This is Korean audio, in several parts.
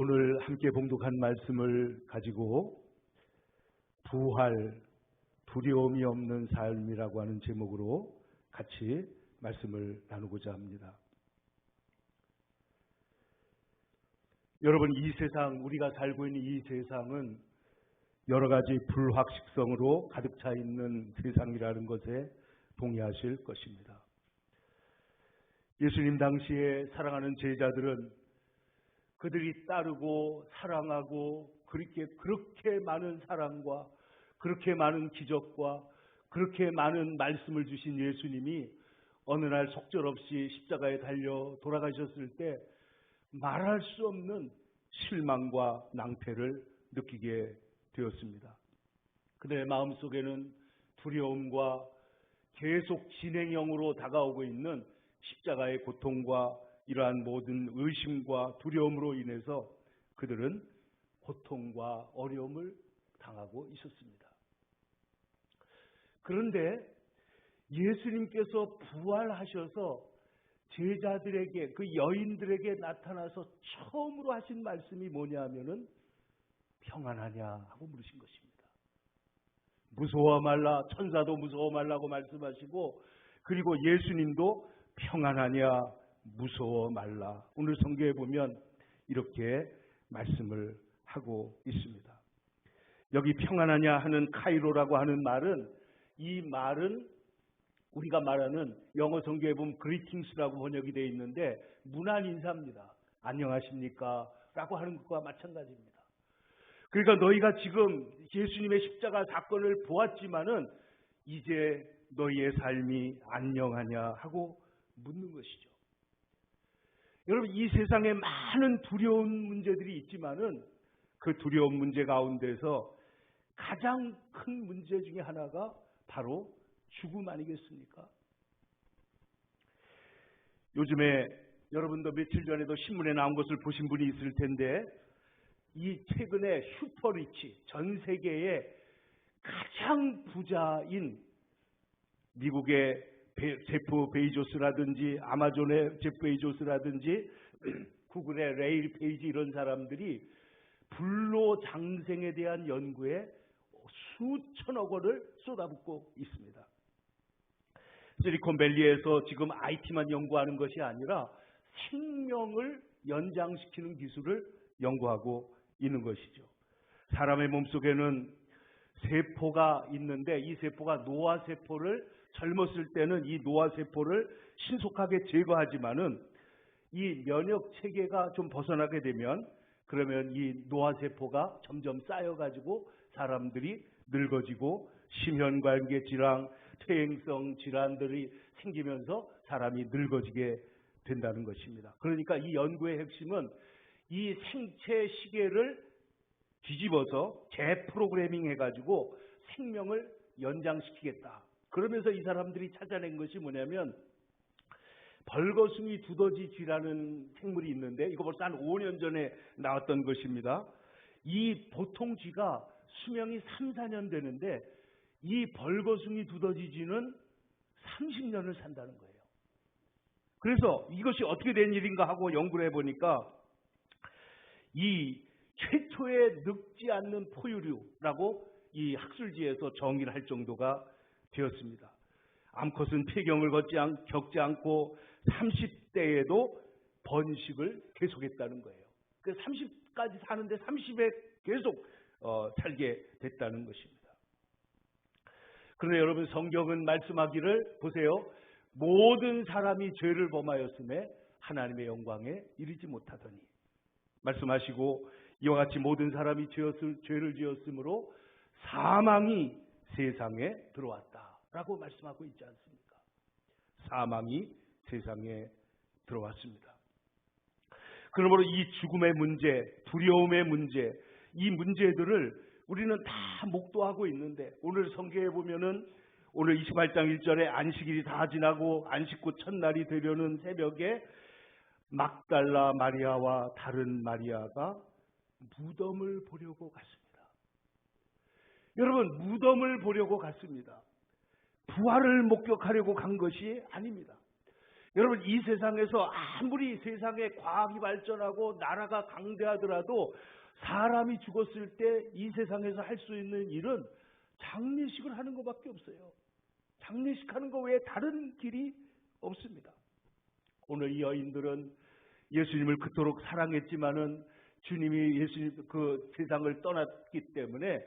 오늘 함께 봉독한 말씀을 가지고 부활, 두려움이 없는 삶이라고 하는 제목으로 같이 말씀을 나누고자 합니다. 여러분, 이 세상, 우리가 살고 있는 이 세상은 여러 가지 불확실성으로 가득 차 있는 세상이라는 것에 동의하실 것입니다. 예수님 당시에 사랑하는 제자들은 그들이 따르고 사랑하고 그렇게 많은 사랑과 그렇게 많은 기적과 그렇게 많은 말씀을 주신 예수님이 어느 날 속절없이 십자가에 달려 돌아가셨을 때 말할 수 없는 실망과 낭패를 느끼게 되었습니다. 그들의 마음속에는 두려움과 계속 진행형으로 다가오고 있는 십자가의 고통과 이러한 모든 의심과 두려움으로 인해서 그들은 고통과 어려움을 당하고 있었습니다. 그런데 예수님께서 부활하셔서 제자들에게, 그 여인들에게 나타나서 처음으로 하신 말씀이 뭐냐 하면은 평안하냐 하고 물으신 것입니다. 무서워 말라, 천사도 무서워 말라고 말씀하시고, 그리고 예수님도 평안하냐, 무서워 말라. 오늘 성경에 보면 이렇게 말씀을 하고 있습니다. 여기 평안하냐 하는 카이로라고 하는 말은, 이 말은 우리가 말하는 영어 성경에 보면 greetings라고 번역이 되어 있는데 문안 인사입니다. 안녕하십니까? 라고 하는 것과 마찬가지입니다. 그러니까 너희가 지금 예수님의 십자가 사건을 보았지만은 이제 너희의 삶이 안녕하냐 하고 묻는 것이죠. 여러분, 이 세상에 많은 두려운 문제들이 있지만은 그 두려운 문제 가운데서 가장 큰 문제 중에 하나가 바로 죽음 아니겠습니까? 요즘에 여러분도 며칠 전에도 신문에 나온 것을 보신 분이 있을 텐데, 이 최근에 슈퍼리치, 전 세계의 가장 부자인 미국의 제프 베이조스라든지 아마존의 제프 베이조스라든지 구글의 레일 페이지, 이런 사람들이 불로장생에 대한 연구에 수천억 원을 쏟아붓고 있습니다. 실리콘밸리에서 지금 IT만 연구하는 것이 아니라 생명을 연장시키는 기술을 연구하고 있는 것이죠. 사람의 몸속에는 세포가 있는데, 이 세포가 노화세포를 젊었을 때는 이 노화세포를 신속하게 제거하지만은 이 면역체계가 좀 벗어나게 되면, 그러면 이 노화세포가 점점 쌓여가지고 사람들이 늙어지고 심혈관계 질환, 퇴행성 질환들이 생기면서 사람이 늙어지게 된다는 것입니다. 그러니까 이 연구의 핵심은 이 생체 시계를 뒤집어서 재프로그래밍 해가지고 생명을 연장시키겠다. 그러면서 이 사람들이 찾아낸 것이 뭐냐면, 벌거숭이 두더지 쥐라는 생물이 있는데, 이거 벌써 한 5년 전에 나왔던 것입니다. 이 보통 쥐가 수명이 3, 4년 되는데 이 벌거숭이 두더지 쥐는 30년을 산다는 거예요. 그래서 이것이 어떻게 된 일인가 하고 연구를 해보니까, 이 최초의 늙지 않는 포유류라고 이 학술지에서 정의를 할 정도가 되었습니다. 암컷은 폐경을 겪지 않고 30대에도 번식을 계속했다는 거예요. 그래서 30까지 사는데 30에 계속 살게 됐다는 것입니다. 그런데 여러분, 성경은 말씀하기를, 보세요, 모든 사람이 죄를 범하였음에 하나님의 영광에 이르지 못하더니, 말씀하시고 이와 같이 모든 사람이 죄를 지었으므로 사망이 세상에 들어왔다라고 말씀하고 있지 않습니까? 사망이 세상에 들어왔습니다. 그러므로 이 죽음의 문제, 두려움의 문제, 이 문제들을 우리는 다 목도하고 있는데, 오늘 성경에 보면은 오늘 28장 1절에 안식일이 다 지나고 안식구 첫날이 되려는 새벽에 막달라 마리아와 다른 마리아가 무덤을 보려고 갔습니다. 여러분, 무덤을 보려고 갔습니다. 부활을 목격하려고 간 것이 아닙니다. 여러분, 이 세상에서 아무리 세상에 과학이 발전하고 나라가 강대하더라도 사람이 죽었을 때 이 세상에서 할 수 있는 일은 장례식을 하는 것밖에 없어요. 장례식 하는 것 외에 다른 길이 없습니다. 오늘 이 여인들은 예수님을 그토록 사랑했지만은 주님이 예수님 그 세상을 떠났기 때문에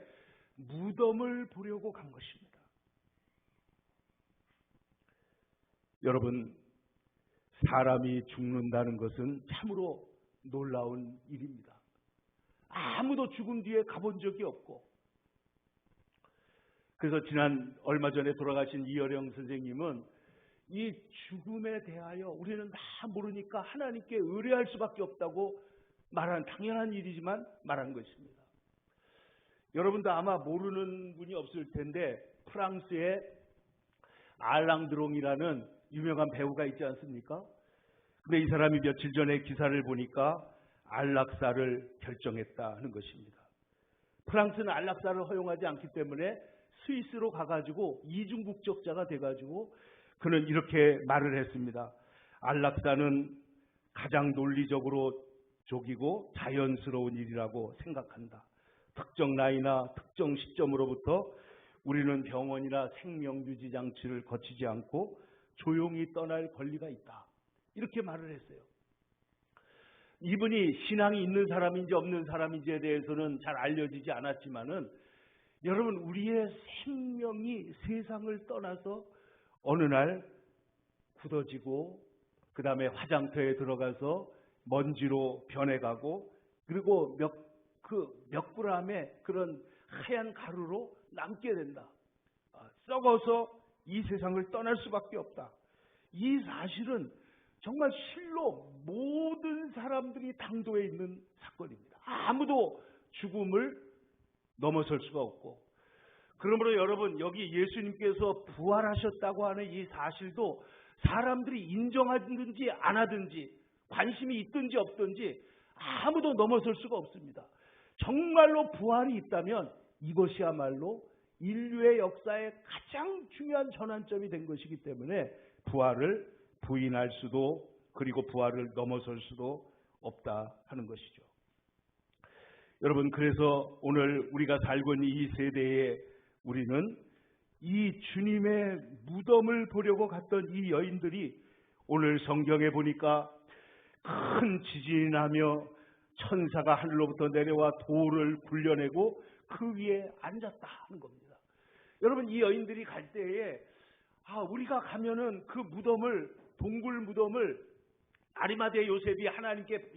무덤을 보려고 간 것입니다. 여러분, 사람이 죽는다는 것은 참으로 놀라운 일입니다. 아무도 죽음 뒤에 가본 적이 없고, 그래서 얼마 전에 돌아가신 이어령 선생님은 이 죽음에 대하여 우리는 다 모르니까 하나님께 의뢰할 수밖에 없다고 말한, 당연한 일이지만 말한 것입니다. 여러분도 아마 모르는 분이 없을 텐데 프랑스의 알랑드롱이라는 유명한 배우가 있지 않습니까? 근데 이 사람이 며칠 전에 기사를 보니까 안락사를 결정했다 하는 것입니다. 프랑스는 안락사를 허용하지 않기 때문에 스위스로 가가지고 이중 국적자가 돼가지고 그는 이렇게 말을 했습니다. 안락사는 가장 논리적으로 족이고 자연스러운 일이라고 생각한다. 특정 나이나 특정 시점으로부터 우리는 병원이나 생명유지 장치를 거치지 않고 조용히 떠날 권리가 있다. 이렇게 말을 했어요. 이분이 신앙이 있는 사람인지 없는 사람인지에 대해서는 잘 알려지지 않았지만은 여러분, 우리의 생명이 세상을 떠나서 어느 날 굳어지고 그 다음에 화장터에 들어가서 먼지로 변해가고 그리고 몇 그램의 그런 하얀 가루로 남게 된다. 썩어서 이 세상을 떠날 수밖에 없다. 이 사실은 정말 실로 모든 사람들이 당도해 있는 사건입니다. 아무도 죽음을 넘어설 수가 없고, 그러므로 여러분, 여기 예수님께서 부활하셨다고 하는 이 사실도 사람들이 인정하든지 안 하든지 관심이 있든지 없든지 아무도 넘어설 수가 없습니다. 정말로 부활이 있다면 이것이야말로 인류의 역사의 가장 중요한 전환점이 된 것이기 때문에 부활을 부인할 수도, 그리고 부활을 넘어설 수도 없다 하는 것이죠. 여러분, 그래서 오늘 우리가 살고 있는 이 세대에 우리는 이 주님의 무덤을 보려고 갔던 이 여인들이 오늘 성경에 보니까 큰 지진이 나며 천사가 하늘로부터 내려와 돌을 굴려내고 그 위에 앉았다 하는 겁니다. 여러분, 이 여인들이 갈 때에 우리가 가면은 그 무덤을, 동굴 무덤을 아리마대 요셉이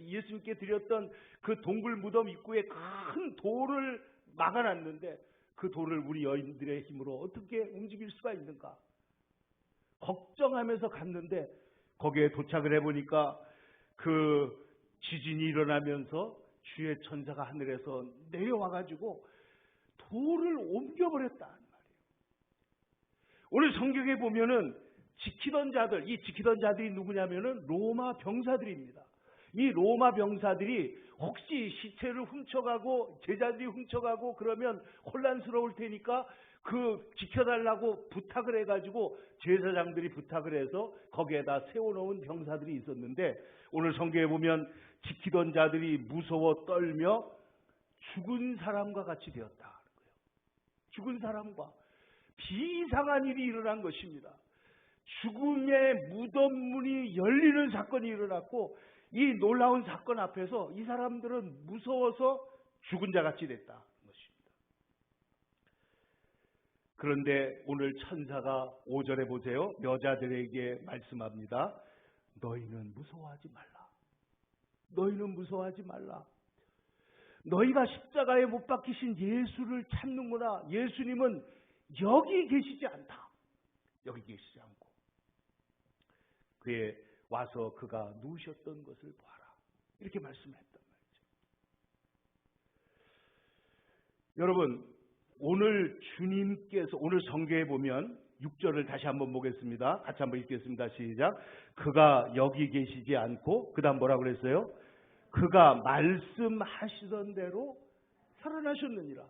예수님께 드렸던 그 동굴 무덤 입구에 큰 돌을 막아놨는데 그 돌을 우리 여인들의 힘으로 어떻게 움직일 수가 있는가? 걱정하면서 갔는데 거기에 도착을 해보니까 그 지진이 일어나면서 주의 천사가 하늘에서 내려와가지고 돌을 옮겨버렸다는 말이에요. 오늘 성경에 보면은 지키던 자들이 누구냐면은 로마 병사들입니다. 이 로마 병사들이 혹시 시체를 훔쳐가고 제자들이 훔쳐가고 그러면 혼란스러울 테니까 그 지켜달라고 부탁을 해가지고 제사장들이 부탁을 해서 거기에다 세워놓은 병사들이 있었는데 오늘 성경에 보면 지키던 자들이 무서워 떨며 죽은 사람과 같이 되었다. 죽은 사람과 비이상한 일이 일어난 것입니다. 죽음의 무덤 문이 열리는 사건이 일어났고 이 놀라운 사건 앞에서 이 사람들은 무서워서 죽은 자 같이 됐다. 그런데 오늘 천사가 5절에 보세요. 여자들에게 말씀합니다. 너희는 무서워하지 말라. 너희는 무서워하지 말라. 너희가 십자가에 못 박히신 예수를 찾는구나. 예수님은 여기 계시지 않다. 여기 계시지 않고 그에 와서 그가 누우셨던 것을 봐라. 이렇게 말씀했단 말이죠. 여러분, 오늘 주님께서 오늘 성경에 보면 6절을 다시 한번 보겠습니다. 같이 한번 읽겠습니다. 시작. 그가 여기 계시지 않고 그 다음 뭐라고 그랬어요? 그가 말씀하시던 대로 살아나셨느니라.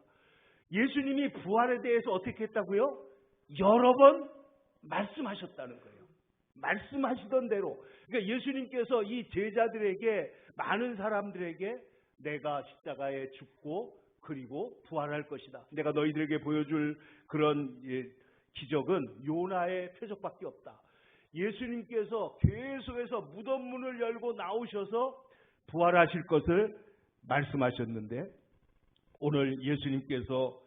예수님이 부활에 대해서 어떻게 했다고요? 여러 번 말씀하셨다는 거예요. 말씀하시던 대로, 그러니까 예수님께서 이 제자들에게, 많은 사람들에게 내가 십자가에 죽고 그리고 부활할 것이다, 내가 너희들에게 보여줄 그런 기적은 요나의 표적밖에 없다. 예수님께서 계속해서 무덤 문을 열고 나오셔서 부활하실 것을 말씀하셨는데, 오늘 예수님께서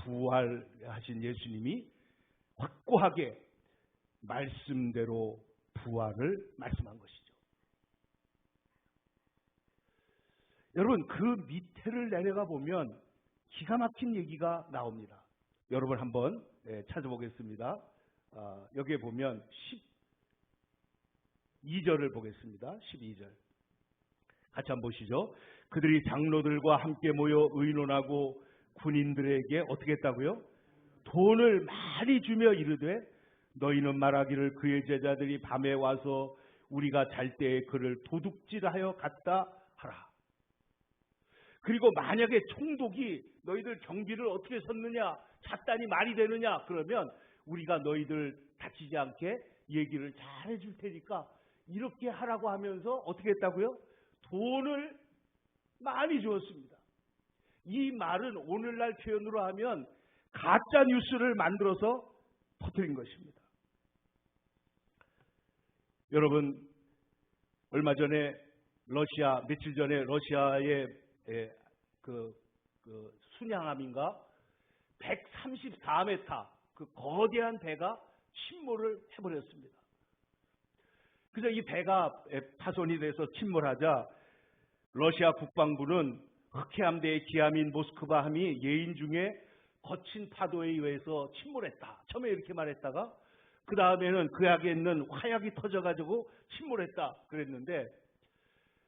부활하신 예수님이 확고하게 말씀대로 부활을 말씀한 것이죠. 여러분, 그 밑에를 내려가 보면 기가 막힌 얘기가 나옵니다. 여러분 한번 찾아보겠습니다. 여기에 보면 12절을 보겠습니다. 12절 같이 한번 보시죠. 그들이 장로들과 함께 모여 의논하고 군인들에게 어떻게 했다고요? 돈을 많이 주며 이르되 너희는 말하기를 그의 제자들이 밤에 와서 우리가 잘 때에 그를 도둑질하여 갔다 하라. 그리고 만약에 총독이 너희들 경비를 어떻게 섰느냐, 잣단이 말이 되느냐, 그러면 우리가 너희들 다치지 않게 얘기를 잘 해줄 테니까 이렇게 하라고 하면서 어떻게 했다고요? 돈을 많이 주었습니다. 이 말은 오늘날 표현으로 하면 가짜 뉴스를 만들어서 퍼뜨린 것입니다. 여러분, 얼마 전에 며칠 전에 러시아의 그 순양함인가 134m 그 거대한 배가 침몰을 해버렸습니다. 그래서 이 배가 파손이 돼서 침몰하자 러시아 국방부는 흑해함대의 기함인 모스크바 함이 예인 중에 거친 파도에 의해서 침몰했다, 처음에 이렇게 말했다가 그 다음에는 그 약에 있는 화약이 터져가지고 침몰했다 그랬는데,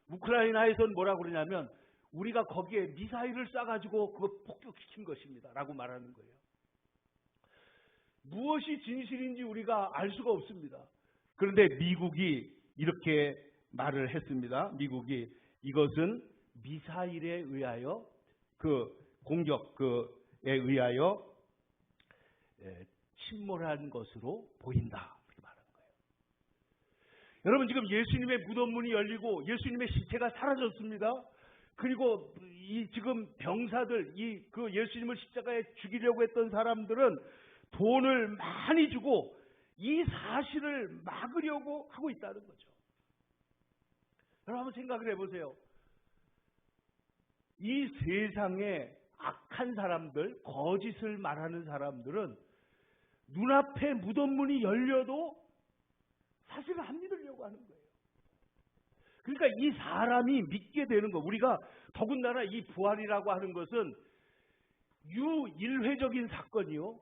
우크라이나에서는 뭐라고 그러냐면 우리가 거기에 미사일을 쏴가지고 그거 폭격시킨 것입니다 라고 말하는 거예요. 무엇이 진실인지 우리가 알 수가 없습니다. 그런데 미국이 이렇게 말을 했습니다. 미국이 이것은 미사일에 의하여 그 공격에 의하여 침몰한 것으로 보인다, 그렇게 말하는 거예요. 여러분, 지금 예수님의 무덤 문이 열리고 예수님의 시체가 사라졌습니다. 그리고 이 지금 병사들, 그 예수님을 십자가에 죽이려고 했던 사람들은 돈을 많이 주고 이 사실을 막으려고 하고 있다는 거죠. 여러분 한번 생각을 해보세요. 이 세상에 악한 사람들, 거짓을 말하는 사람들은 눈앞에 무덤 문이 열려도 사실을 안 믿으려고 하는 거예요. 그러니까 이 사람이 믿게 되는 거, 우리가 더군다나 이 부활이라고 하는 것은 유일회적인 사건이요,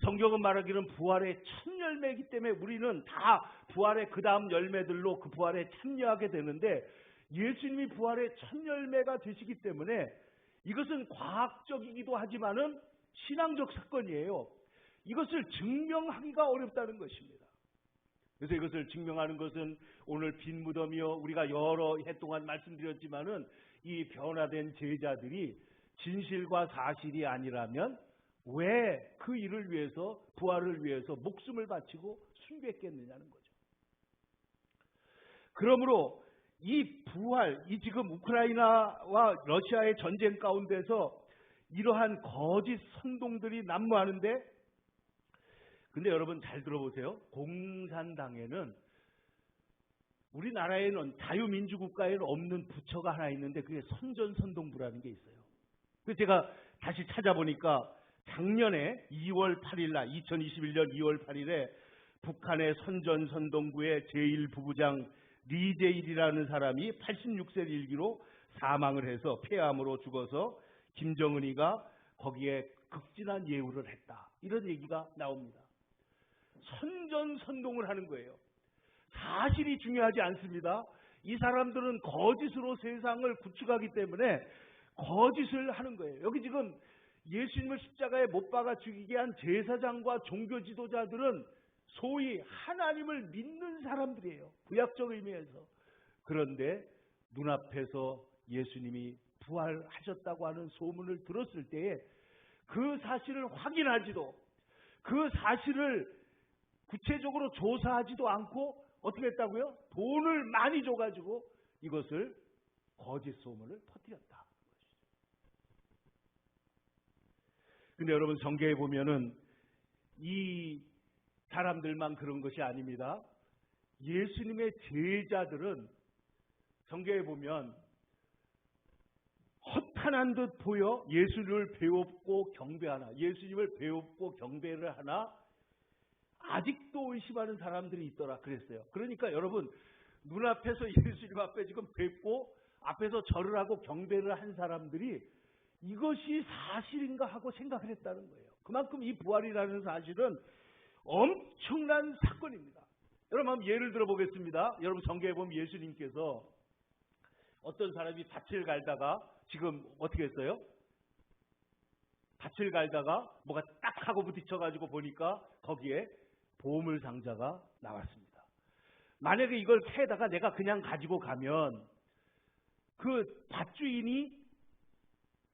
성경은 말하기는 부활의 첫 열매이기 때문에 우리는 다 부활의 그 다음 열매들로 그 부활에 참여하게 되는데, 예수님이 부활의 첫 열매가 되시기 때문에 이것은 과학적이기도 하지만은 신앙적 사건이에요. 이것을 증명하기가 어렵다는 것입니다. 그래서 이것을 증명하는 것은 오늘 빈 무덤이요, 우리가 여러 해 동안 말씀드렸지만은 이 변화된 제자들이 진실과 사실이 아니라면 왜 그 일을 위해서, 부활을 위해서 목숨을 바치고 순교했겠느냐는 거죠. 그러므로 이 부활, 이 지금 우크라이나와 러시아의 전쟁 가운데서 이러한 거짓 선동들이 난무하는데, 근데 여러분 잘 들어보세요. 공산당에는, 우리나라에는 자유민주국가에는 없는 부처가 하나 있는데 그게 선전선동부라는 게 있어요. 그래서 제가 다시 찾아보니까 작년에 2월 8일 날, 2021년 2월 8일에 북한의 선전선동부의 제1부부장 리제일이라는 사람이 86세 일기로 사망을 해서 폐암으로 죽어서 김정은이가 거기에 극진한 예우를 했다, 이런 얘기가 나옵니다. 선전선동을 하는 거예요. 사실이 중요하지 않습니다. 이 사람들은 거짓으로 세상을 구축하기 때문에 거짓을 하는 거예요. 여기 지금 예수님을 십자가에 못 박아 죽이게 한 제사장과 종교 지도자들은 소위 하나님을 믿는 사람들이에요, 구약적 의미에서. 그런데 눈앞에서 예수님이 부활하셨다고 하는 소문을 들었을 때에 그 사실을 확인하지도, 그 사실을 구체적으로 조사하지도 않고 어떻게 했다고요? 돈을 많이 줘가지고 이것을 거짓 소문을 퍼뜨렸다. 근데 여러분 성경에 보면은 이 사람들만 그런 것이 아닙니다. 예수님의 제자들은 성경에 보면 허탄한 듯 보여 예수님을 배웁고 경배하나, 예수님을 배웁고 경배를 하나 아직도 의심하는 사람들이 있더라 그랬어요. 그러니까 여러분 눈앞에서 예수님 앞에 지금 뵙고 앞에서 절을 하고 경배를 한 사람들이 이것이 사실인가 하고 생각을 했다는 거예요. 그만큼 이 부활이라는 사실은 엄청난 사건입니다. 여러분 한번 예를 들어 보겠습니다. 여러분 성경에 보면 예수님께서 어떤 사람이 밭을 갈다가 지금 어떻게 했어요? 밭을 갈다가 뭐가 딱 하고 부딪혀가지고 보니까 거기에 보물 상자가 나왔습니다. 만약에 이걸 캐다가 내가 그냥 가지고 가면 그 밭주인이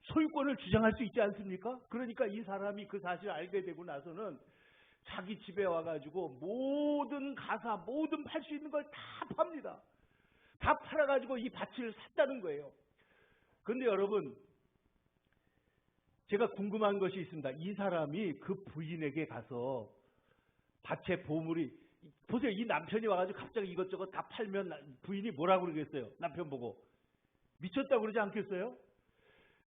소유권을 주장할 수 있지 않습니까? 그러니까 이 사람이 그 사실을 알게 되고 나서는 자기 집에 와가지고 모든 가사, 모든 팔 수 있는 걸 다 팝니다. 다 팔아가지고 이 밭을 샀다는 거예요. 그런데 여러분 제가 궁금한 것이 있습니다. 이 사람이 그 부인에게 가서 밭에 보물이 보세요. 이 남편이 와가지고 갑자기 이것저것 다 팔면 부인이 뭐라고 그러겠어요? 남편 보고 미쳤다고 그러지 않겠어요?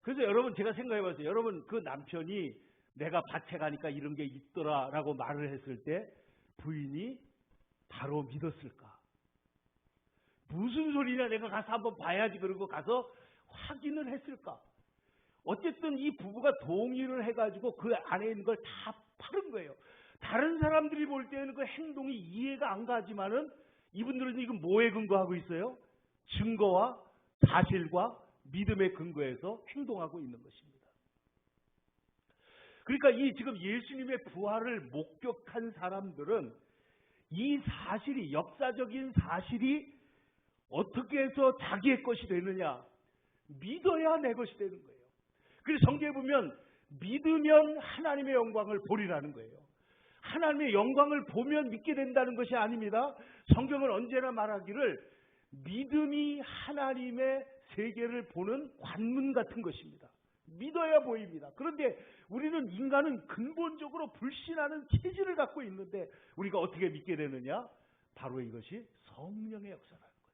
그래서 여러분 제가 생각해봤어요. 여러분 그 남편이 내가 밭에 가니까 이런 게 있더라라고 말을 했을 때 부인이 바로 믿었을까? 무슨 소리냐, 내가 가서 한번 봐야지 그러고 가서 확인을 했을까? 어쨌든 이 부부가 동의를 해가지고 그 안에 있는 걸 다 파는 거예요. 다른 사람들이 볼 때는 그 행동이 이해가 안 가지만은 이분들은 이건 뭐에 근거하고 있어요? 증거와 사실과 믿음의 근거에서 행동하고 있는 것입니다. 그러니까 이 지금 예수님의 부활을 목격한 사람들은 이 사실이, 역사적인 사실이 어떻게 해서 자기의 것이 되느냐? 믿어야 내 것이 되는 거예요. 그래서 성경에 보면 믿으면 하나님의 영광을 보리라는 거예요. 하나님의 영광을 보면 믿게 된다는 것이 아닙니다. 성경은 언제나 말하기를 믿음이 하나님의 세계를 보는 관문 같은 것입니다. 믿어야 보입니다. 그런데 우리는 인간은 근본적으로 불신하는 체질을 갖고 있는데 우리가 어떻게 믿게 되느냐? 바로 이것이 성령의 역사라는 거죠.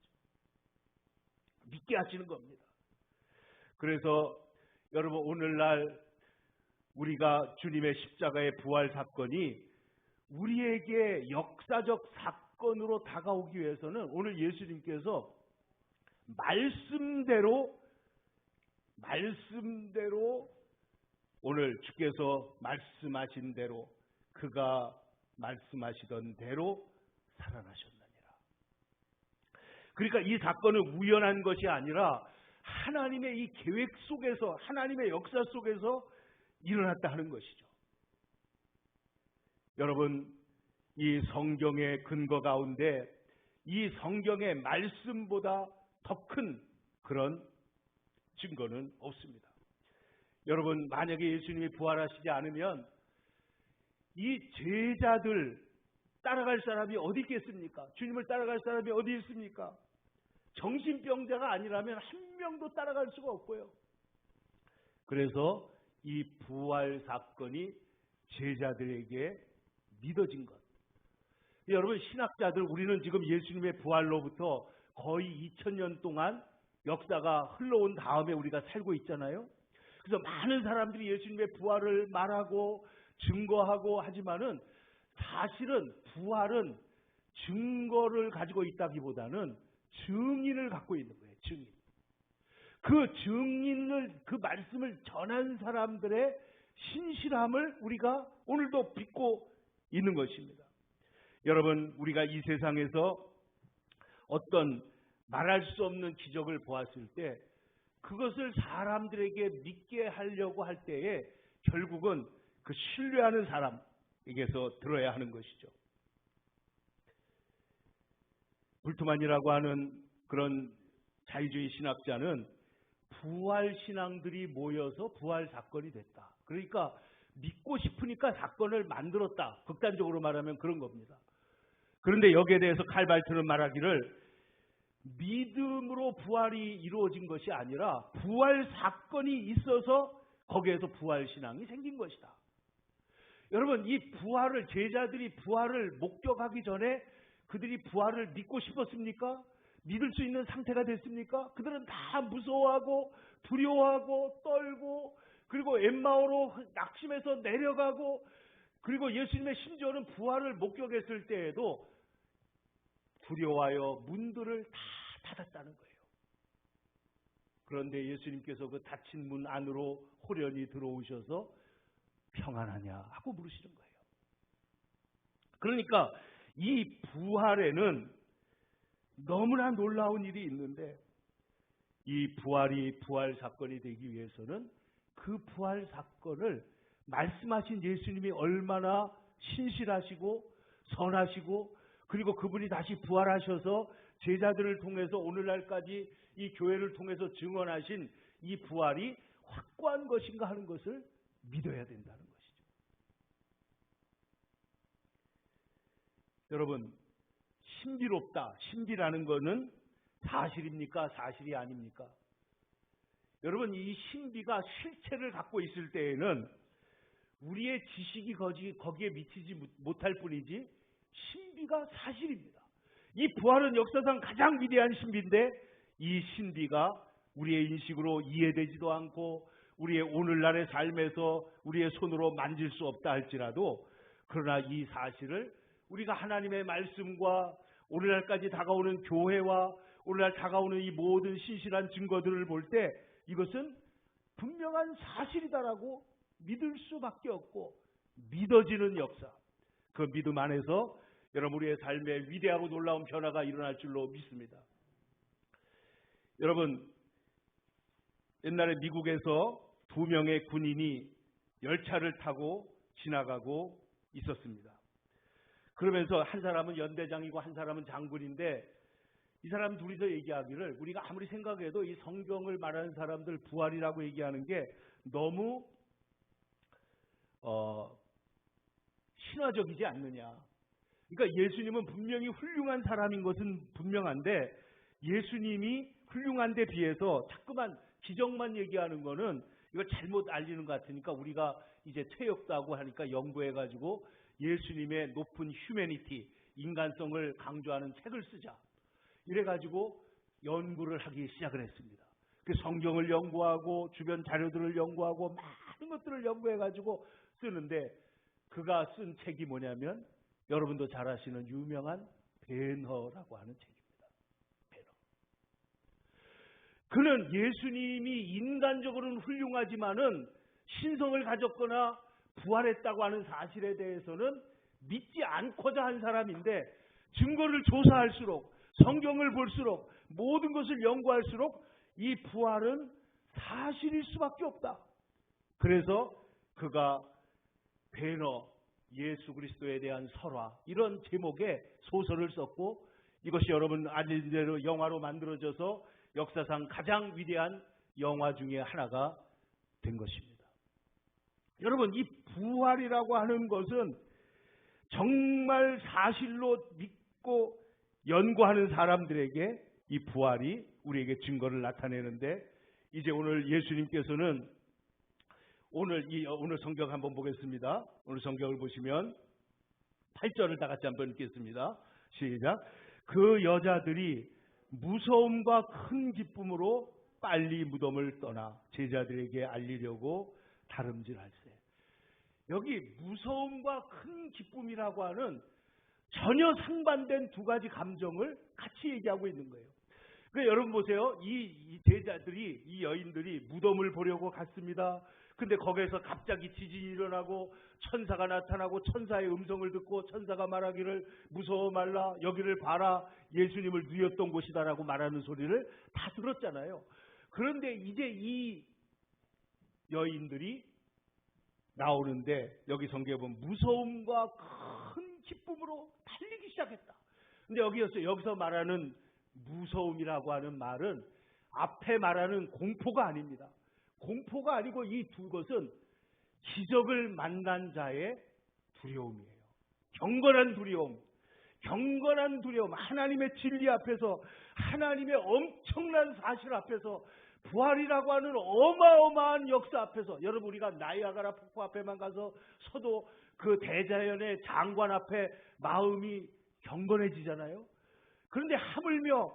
믿게 하시는 겁니다. 그래서 여러분 오늘날 우리가 주님의 십자가의 부활 사건이 우리에게 역사적 사건으로 다가오기 위해서는 오늘 예수님께서 말씀대로 오늘 주께서 말씀하신 대로 그가 말씀하시던 대로 살아나셨느니라. 그러니까 이 사건은 우연한 것이 아니라 하나님의 이 계획 속에서, 하나님의 역사 속에서 일어났다 하는 것이죠. 여러분, 이 성경의 근거 가운데 이 성경의 말씀보다 더 큰 그런 증거는 없습니다. 여러분, 만약에 예수님이 부활하시지 않으면 이 제자들 따라갈 사람이 어디 있겠습니까? 주님을 따라갈 사람이 어디 있습니까? 정신병자가 아니라면 한 명도 따라갈 수가 없고요. 그래서 이 부활 사건이 제자들에게 믿어진 것. 여러분, 신학자들, 우리는 지금 예수님의 부활로부터 거의 2000년 동안 역사가 흘러온 다음에 우리가 살고 있잖아요. 그래서 많은 사람들이 예수님의 부활을 말하고 증거하고 하지만은 사실은 부활은 증거를 가지고 있다기보다는 증인을 갖고 있는 거예요. 증인. 그 증인을, 그 말씀을 전한 사람들의 신실함을 우리가 오늘도 믿고 있는 것입니다. 여러분, 우리가 이 세상에서 어떤 말할 수 없는 기적을 보았을 때 그것을 사람들에게 믿게 하려고 할 때에 결국은 그 신뢰하는 사람에게서 들어야 하는 것이죠. 불트만이라고 하는 그런 자유주의 신학자는 부활 신앙들이 모여서 부활 사건이 됐다. 그러니까 믿고 싶으니까 사건을 만들었다. 극단적으로 말하면 그런 겁니다. 그런데 여기에 대해서 칼발트는 말하기를 믿음으로 부활이 이루어진 것이 아니라 부활 사건이 있어서 거기에서 부활신앙이 생긴 것이다. 여러분, 이 부활을, 제자들이 부활을 목격하기 전에 그들이 부활을 믿고 싶었습니까? 믿을 수 있는 상태가 됐습니까? 그들은 다 무서워하고 두려워하고 떨고, 그리고 엠마오로 낙심해서 내려가고, 그리고 예수님의 심지어는 부활을 목격했을 때에도 두려워하여 문들을 다 닫았다는 거예요. 그런데 예수님께서 그 닫힌 문 안으로 호련히 들어오셔서 평안하냐 하고 물으시는 거예요. 그러니까 이 부활에는 너무나 놀라운 일이 있는데, 이 부활이 부활 사건이 되기 위해서는 그 부활 사건을 말씀하신 예수님이 얼마나 신실하시고 선하시고, 그리고 그분이 다시 부활하셔서 제자들을 통해서 오늘날까지 이 교회를 통해서 증언하신 이 부활이 확고한 것인가 하는 것을 믿어야 된다는 것이죠. 여러분, 신비롭다. 신비라는 것은 사실입니까? 사실이 아닙니까? 여러분, 이 신비가 실체를 갖고 있을 때에는 우리의 지식이 거기에 미치지 못할 뿐이지 신비가 사실입니다. 이 부활은 역사상 가장 위대한 신비인데, 이 신비가 우리의 인식으로 이해되지도 않고 우리의 오늘날의 삶에서 우리의 손으로 만질 수 없다 할지라도, 그러나 이 사실을 우리가 하나님의 말씀과 오늘날까지 다가오는 교회와 오늘날 다가오는 이 모든 신실한 증거들을 볼 때 이것은 분명한 사실이다라고 믿을 수밖에 없고, 믿어지는 역사, 그 믿음 안에서 여러분 우리의 삶에 위대하고 놀라운 변화가 일어날 줄로 믿습니다. 여러분, 옛날에 미국에서 2명의 군인이 열차를 타고 지나가고 있었습니다. 그러면서 한 사람은 연대장이고 한 사람은 장군인데, 이 사람 둘이서 얘기하기를, 우리가 아무리 생각해도 이 성경을 말하는 사람들 부활이라고 얘기하는 게 너무 신화적이지 않느냐. 그러니까 예수님은 분명히 훌륭한 사람인 것은 분명한데, 예수님이 훌륭한 데 비해서 자꾸만 기적만 얘기하는 거는 이거 잘못 알리는 것 같으니까, 우리가 이제 퇴역도 하고 하니까 연구해가지고 예수님의 높은 휴머니티, 인간성을 강조하는 책을 쓰자. 이래가지고 연구를 하기 시작을 했습니다. 그 성경을 연구하고 주변 자료들을 연구하고 많은 것들을 연구해가지고 쓰는데, 그가 쓴 책이 뭐냐면 여러분도 잘 아시는 유명한 벤허라고 하는 책입니다. 벤허. 그는 예수님이 인간적으로는 훌륭하지만은 신성을 가졌거나 부활했다고 하는 사실에 대해서는 믿지 않고자 한 사람인데, 증거를 조사할수록, 성경을 볼수록, 모든 것을 연구할수록 이 부활은 사실일 수밖에 없다. 그래서 그가 벤허, 예수 그리스도에 대한 설화, 이런 제목의 소설을 썼고, 이것이 여러분 아는 대로 영화로 만들어져서 역사상 가장 위대한 영화 중에 하나가 된 것입니다. 여러분, 이 부활이라고 하는 것은 정말 사실로 믿고 연구하는 사람들에게 이 부활이 우리에게 증거를 나타내는데, 이제 오늘 예수님께서는 오늘 성경 한번 보겠습니다. 오늘 성경을 보시면 8절을 다 같이 한번 읽겠습니다. 시작. 그 여자들이 무서움과 큰 기쁨으로 빨리 무덤을 떠나 제자들에게 알리려고 다름질할세. 여기 무서움과 큰 기쁨이라고 하는 전혀 상반된 두 가지 감정을 같이 얘기하고 있는 거예요. 그러니까 여러분 보세요. 이 제자들이, 이 여인들이 무덤을 보려고 갔습니다. 근데 거기에서 갑자기 지진이 일어나고 천사가 나타나고 천사의 음성을 듣고 천사가 말하기를 무서워 말라, 여기를 봐라, 예수님을 누였던 곳이다라고 말하는 소리를 다 들었잖아요. 그런데 이제 이 여인들이 나오는데, 여기 성경에 보면 무서움과 큰 기쁨으로 달리기 시작했다. 근데 여기서 말하는 무서움이라고 하는 말은 앞에 말하는 공포가 아닙니다. 공포가 아니고 이 두 것은 기적을 만난 자의 두려움이에요. 경건한 두려움. 경건한 두려움, 하나님의 진리 앞에서, 하나님의 엄청난 사실 앞에서, 부활이라고 하는 어마어마한 역사 앞에서, 여러분 우리가 나이아가라 폭포 앞에만 가서 서도 그 대자연의 장관 앞에 마음이 경건해지잖아요. 그런데 하물며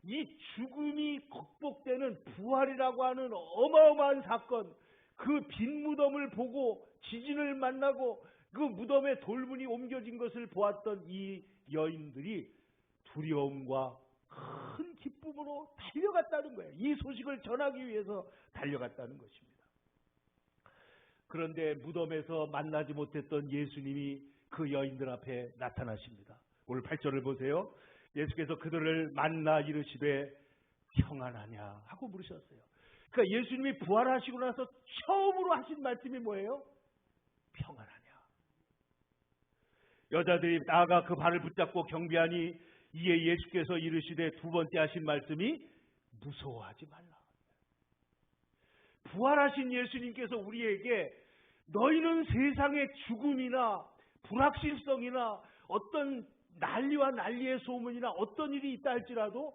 이 죽음이 극복되는 부활이라고 하는 어마어마한 사건, 그 빈 무덤을 보고 지진을 만나고 그 무덤에 돌문이 옮겨진 것을 보았던 이 여인들이 두려움과 큰 기쁨으로 달려갔다는 거예요. 이 소식을 전하기 위해서 달려갔다는 것입니다. 그런데 무덤에서 만나지 못했던 예수님이 그 여인들 앞에 나타나십니다. 오늘 8절을 보세요. 예수께서 그들을 만나 이르시되 평안하냐 하고 물으셨어요. 그러니까 예수님이 부활하시고 나서 처음으로 하신 말씀이 뭐예요? 평안하냐. 여자들이 나아가 그 발을 붙잡고 경배하니 이에 예수께서 이르시되 두 번째 하신 말씀이 무서워하지 말라. 부활하신 예수님께서 우리에게 너희는 세상의 죽음이나 불확실성이나 어떤 난리와 난리의 소문이나 어떤 일이 있다 할지라도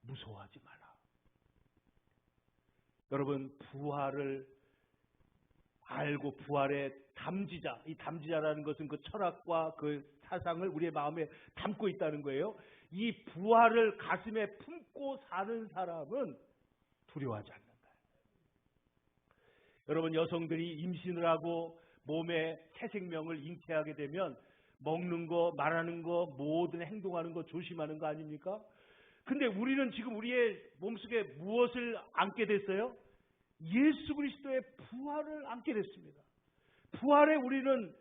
무서워하지 마라. 여러분 부활을 알고 부활의 담지자, 이 담지자라는 것은 그 철학과 그 사상을 우리의 마음에 담고 있다는 거예요. 이 부활을 가슴에 품고 사는 사람은 두려워하지 않는다. 여러분 여성들이 임신을 하고 몸에 새 생명을 잉태하게 되면 먹는 거, 말하는 거, 모든 행동하는 거 조심하는 거 아닙니까? 근데 우리는 지금 우리의 몸속에 무엇을 안게 됐어요? 예수 그리스도의 부활을 안게 됐습니다. 부활에 우리는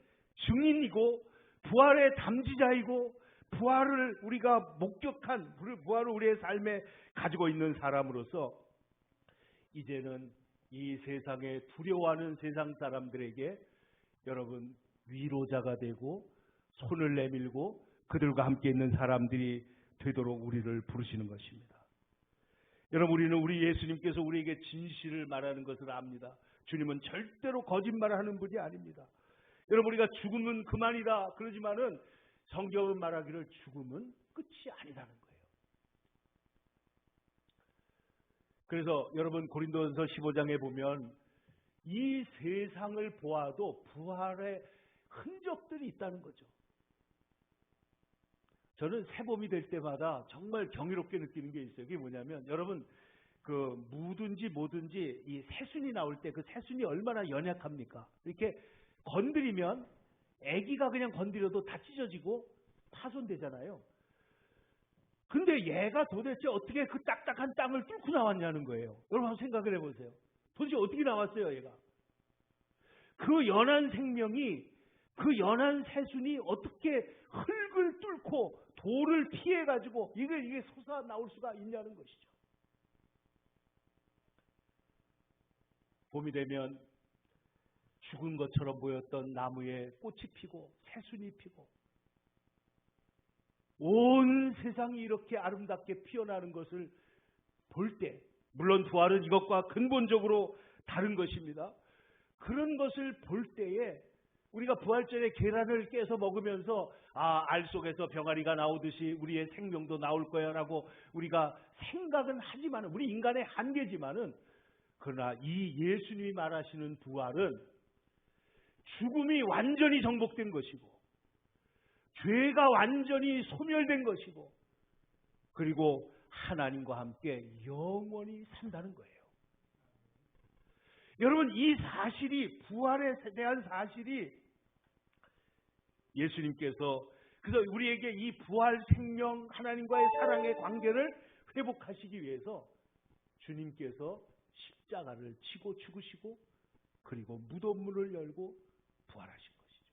증인이고 부활의 담지자이고 부활을 우리가 목격한, 부활을 우리의 삶에 가지고 있는 사람으로서 이제는 이 세상에 두려워하는 세상 사람들에게 여러분 위로자가 되고 손을 내밀고 그들과 함께 있는 사람들이 되도록 우리를 부르시는 것입니다. 여러분 우리는 우리 예수님께서 우리에게 진실을 말하는 것을 압니다. 주님은 절대로 거짓말하는 분이 아닙니다. 여러분 우리가 죽음은 그만이다 그러지만은 성경은 말하기를 죽음은 끝이 아니라는 거예요. 그래서 여러분 고린도전서 15장에 보면 이 세상을 보아도 부활의 흔적들이 있다는 거죠. 저는 새봄이 될 때마다 정말 경이롭게 느끼는 게 있어요. 그게 뭐냐면 여러분 그 무든지 뭐든지 이 새순이 나올 때 그 새순이 얼마나 연약합니까? 이렇게 건드리면 아기가 그냥 건드려도 다 찢어지고 파손되잖아요. 근데 얘가 도대체 어떻게 그 딱딱한 땅을 뚫고 나왔냐는 거예요. 여러분 한번 생각을 해보세요. 도대체 어떻게 나왔어요 얘가? 그 연한 생명이, 그 연한 새순이 어떻게 흙을 뚫고 돌을 피해가지고 이게 솟아 나올 수가 있냐는 것이죠. 봄이 되면 죽은 것처럼 보였던 나무에 꽃이 피고 새순이 피고 온 세상이 이렇게 아름답게 피어나는 것을 볼 때, 물론 부활은 이것과 근본적으로 다른 것입니다. 그런 것을 볼 때에 우리가 부활절에 계란을 깨서 먹으면서 알 속에서 병아리가 나오듯이 우리의 생명도 나올 거야 라고 우리가 생각은 하지만, 우리 인간의 한계지만은, 그러나 이 예수님이 말하시는 부활은 죽음이 완전히 정복된 것이고 죄가 완전히 소멸된 것이고 그리고 하나님과 함께 영원히 산다는 거예요. 여러분 이 사실이, 부활에 대한 사실이 예수님께서 그래서 우리에게 이 부활 생명 하나님과의 사랑의 관계를 회복하시기 위해서 주님께서 십자가를 치고 죽으시고 그리고 무덤문을 열고 부활하신 것이죠.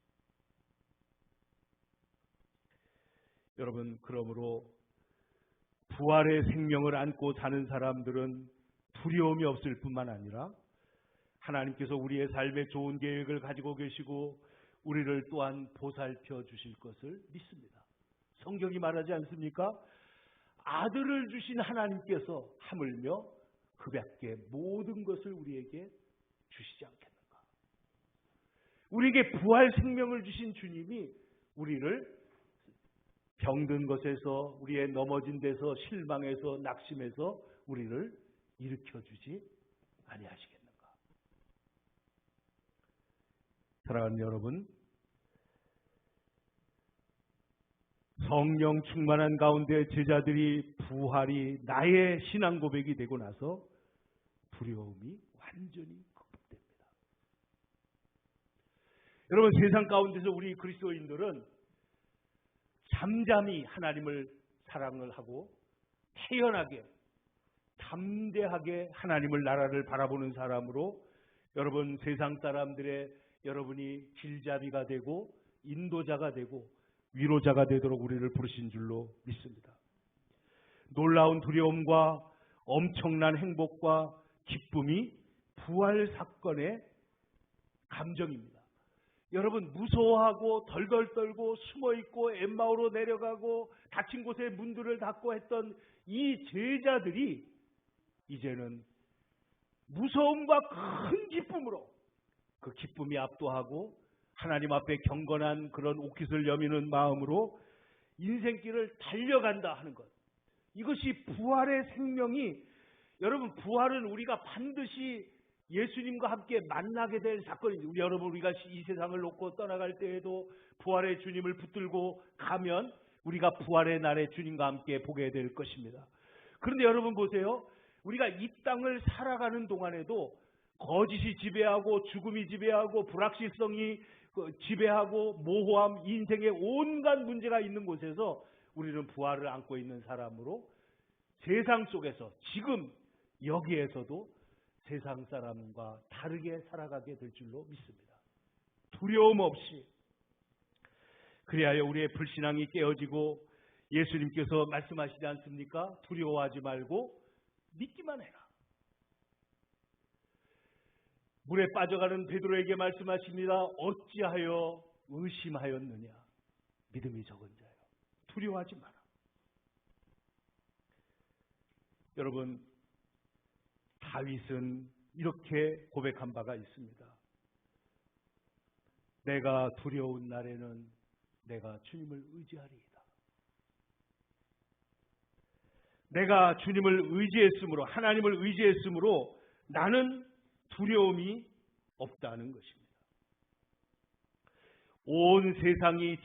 여러분 그러므로 부활의 생명을 안고 사는 사람들은 두려움이 없을 뿐만 아니라 하나님께서 우리의 삶에 좋은 계획을 가지고 계시고 우리를 또한 보살펴 주실 것을 믿습니다. 성경이 말하지 않습니까? 아들을 주신 하나님께서 하물며 그 밖에 모든 것을 우리에게 주시지 않겠는가? 우리에게 부활 생명을 주신 주님이 우리를 병든 것에서, 우리의 넘어진 데서, 실망해서, 낙심해서 우리를 일으켜주지 아니하시겠는가. 사랑하는 여러분, 성령 충만한 가운데 제자들이 부활이 나의 신앙 고백이 되고 나서 두려움이 완전히 극복됩니다. 여러분, 세상 가운데서 우리 그리스도인들은 잠잠히 하나님을 사랑을 하고 태연하게 담대하게 하나님을 나라를 바라보는 사람으로 여러분 세상 사람들의 여러분이 길잡이가 되고 인도자가 되고 위로자가 되도록 우리를 부르신 줄로 믿습니다. 놀라운 두려움과 엄청난 행복과 기쁨이 부활 사건의 감정입니다. 여러분 무서워하고 덜덜 떨고 숨어있고 엠마오로 내려가고 닫힌 곳에 문들을 닫고 했던 이 제자들이 이제는 무서움과 큰 기쁨으로 그 기쁨이 압도하고 하나님 앞에 경건한 그런 옷깃을 여미는 마음으로 인생길을 달려간다 하는 것. 이것이 부활의 생명이, 여러분 부활은 우리가 반드시 예수님과 함께 만나게 될 사건입니다. 여러분 우리가 이 세상을 놓고 떠나갈 때에도 부활의 주님을 붙들고 가면 우리가 부활의 날에 주님과 함께 보게 될 것입니다. 그런데 여러분 보세요. 우리가 이 땅을 살아가는 동안에도 거짓이 지배하고 죽음이 지배하고 불확실성이 지배하고 모호함, 인생의 온갖 문제가 있는 곳에서 우리는 부활을 안고 있는 사람으로 세상 속에서 지금 여기에서도 세상 사람과 다르게 살아가게 될 줄로 믿습니다. 두려움 없이. 그리하여 우리의 불신앙이 깨어지고 예수님께서 말씀하시지 않습니까? 두려워하지 말고 믿기만 해라. 물에 빠져가는 베드로에게 말씀하십니다. 어찌하여 의심하였느냐. 믿음이 적은 자여, 두려워하지 마라. 여러분 다윗은 이렇게 고백한 바가 있습니다. 내가 두려운 날에는 내가 주님을 의지하리이다. 내가 주님을 의지했으므로, 하나님을 의지했으므로 나는 두려움이 없다는 것입니다. 온 세상이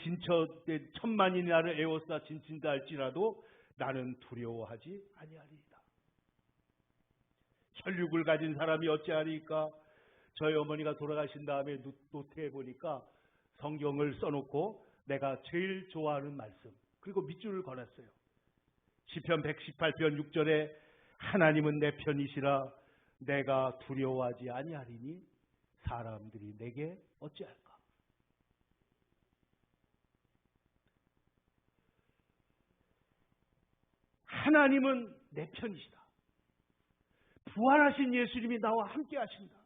천만이 나를 에워싸 진친다 할지라도 나는 두려워하지 아니하리이다. 혈육을 가진 사람이 어찌하리까? 저희 어머니가 돌아가신 다음에 노트에 보니까 성경을 써놓고 내가 제일 좋아하는 말씀, 그리고 밑줄을 걸었어요. 시편 118편 6절에 하나님은 내 편이시라 내가 두려워하지 아니하리니 사람들이 내게 어찌할까? 하나님은 내 편이시다. 부활하신 예수님이 나와 함께 하신다.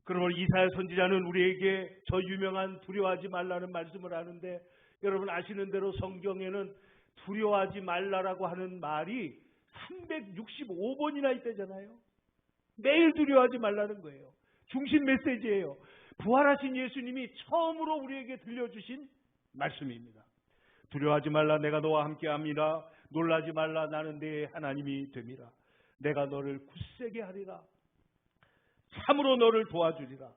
그러므로 이사야 선지자는 우리에게 저 유명한 두려워하지 말라는 말씀을 하는데, 여러분 아시는 대로 성경에는 두려워하지 말라라고 하는 말이 365번이나 있다잖아요. 매일 두려워하지 말라는 거예요. 중심 메시지예요. 부활하신 예수님이 처음으로 우리에게 들려주신 말씀입니다. 두려워하지 말라, 내가 너와 함께함이라. 놀라지 말라, 나는 네 하나님이 됨이라. 내가 너를 굳세게 하리라. 참으로 너를 도와주리라.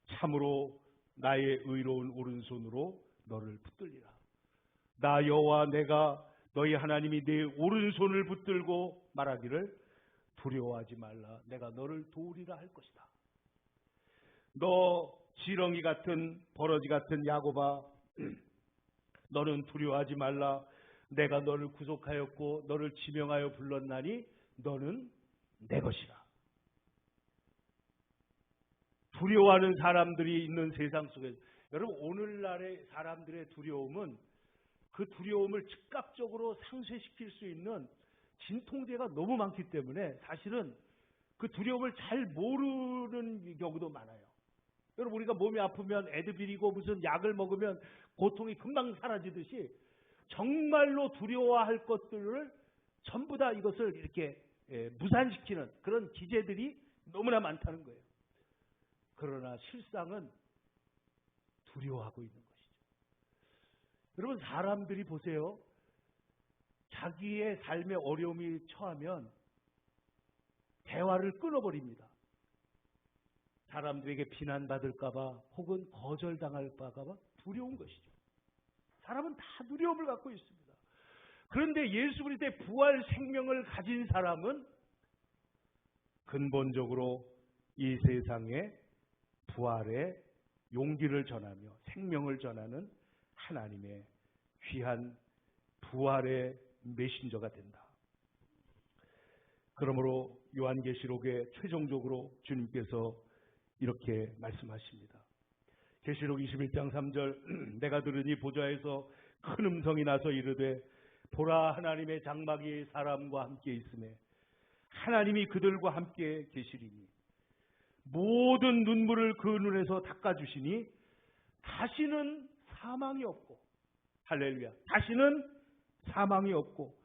참으로 나의 의로운 오른손으로 너를 붙들리라. 나 여호와 내가 너희 하나님이 네 오른손을 붙들고 말하기를 두려워하지 말라, 내가 너를 도우리라 할 것이다. 너 지렁이 같은 버러지 같은 야곱아, 너는 두려워하지 말라. 내가 너를 구속하였고 너를 지명하여 불렀나니 너는 내 것이라. 두려워하는 사람들이 있는 세상 속에서, 여러분 오늘날의 사람들의 두려움은 그 두려움을 즉각적으로 상쇄시킬 수 있는 진통제가 너무 많기 때문에 사실은 그 두려움을 잘 모르는 경우도 많아요. 여러분 우리가 몸이 아프면 애드빌이고 무슨 약을 먹으면 고통이 금방 사라지듯이 정말로 두려워할 것들을 전부 다 이것을 이렇게 무산시키는 그런 기제들이 너무나 많다는 거예요. 그러나 실상은 두려워하고 있는 것이죠. 여러분, 사람들이 보세요. 자기의 삶의 어려움이 처하면 대화를 끊어버립니다. 사람들에게 비난받을까봐 혹은 거절당할까봐 두려운 것이죠. 사람은 다 두려움을 갖고 있습니다. 그런데 예수 그리스도의 부활 생명을 가진 사람은 근본적으로 이 세상에 부활의 용기를 전하며 생명을 전하는 하나님의 귀한 부활의 메신저가 된다. 그러므로 요한계시록에 최종적으로 주님께서 이렇게 말씀하십니다. 계시록 21장 3절 내가 들으니 보좌에서 큰 음성이 나서 이르되 보라 하나님의 장막이 사람과 함께 있으매 하나님이 그들과 함께 계시리니 모든 눈물을 그 눈에서 닦아주시니 다시는 사망이 없고 할렐루야 다시는 사망이 없고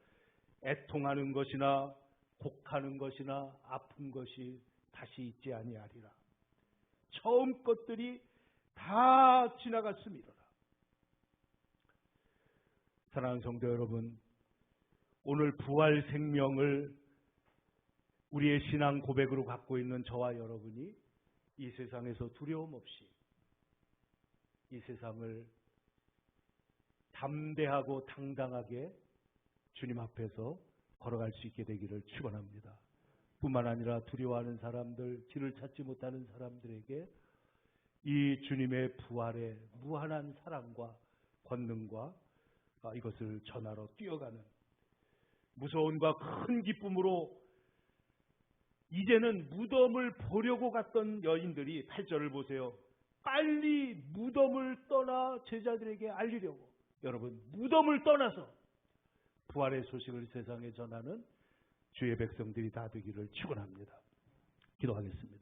애통하는 것이나 곡하는 것이나 아픈 것이 다시 있지 아니하리라. 처음 것들이 다 지나갔음이로라. 사랑하는 성도 여러분, 오늘 부활 생명을 우리의 신앙 고백으로 갖고 있는 저와 여러분이 이 세상에서 두려움 없이 이 세상을 담대하고 당당하게 주님 앞에서 걸어갈 수 있게 되기를 축원합니다. 뿐만 아니라 두려워하는 사람들, 길을 찾지 못하는 사람들에게 이 주님의 부활의 무한한 사랑과 권능과 이것을 전하러 뛰어가는 무서움과 큰 기쁨으로 이제는 무덤을 보려고 갔던 여인들이 8절을 보세요. 빨리 무덤을 떠나 제자들에게 알리려고. 여러분, 무덤을 떠나서 부활의 소식을 세상에 전하는 주의 백성들이 다 되기를 축원합니다. 기도하겠습니다.